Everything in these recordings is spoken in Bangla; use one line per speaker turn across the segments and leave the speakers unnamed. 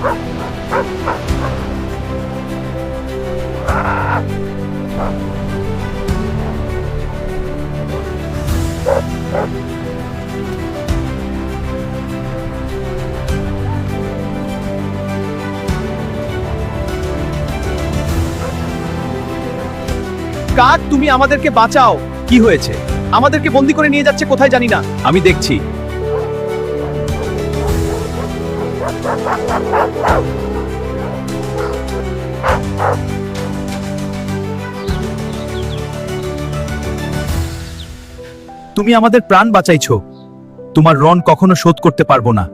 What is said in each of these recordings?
কাক, তুমি আমাদেরকে বাঁচাও। কি হয়েছে? আমাদেরকে বন্দি করে নিয়ে যাচ্ছে কোথায় জানি না। আমি দেখছি। তুমি আমাদের প্রাণ বাঁচাইছো। তোমার ঋণ কখনো শোধ করতে পারবো না।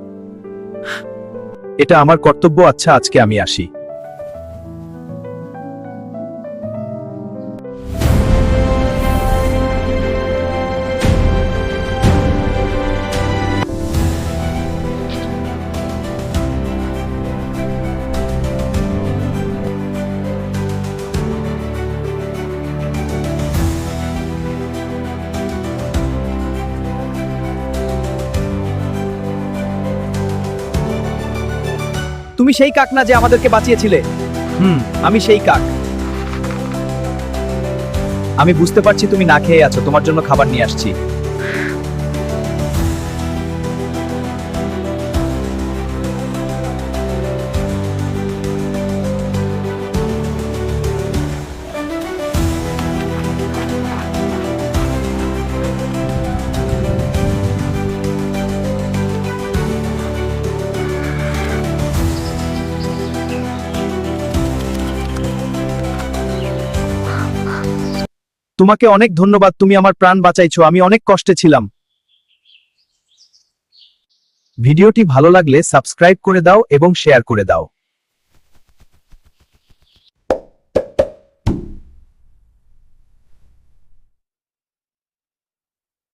এটা আমার কর্তব্য। আচ্ছা, আজকে আমি আসি। তুমি সেই কাক না যে আমাদেরকে বাঁচিয়েছিলে? আমি সেই কাক। আমি বুঝতে পারছি তুমি না খেয়ে আছো। তোমার জন্য খাবার নিয়ে আসছি। তোমাকে অনেক ধন্যবাদ। তুমি আমার প্রাণ বাঁচাইছো। আমি অনেক কষ্টে ছিলাম। ভিডিওটি ভালো লাগলে সাবস্ক্রাইব করে দাও এবং শেয়ার করে দাও।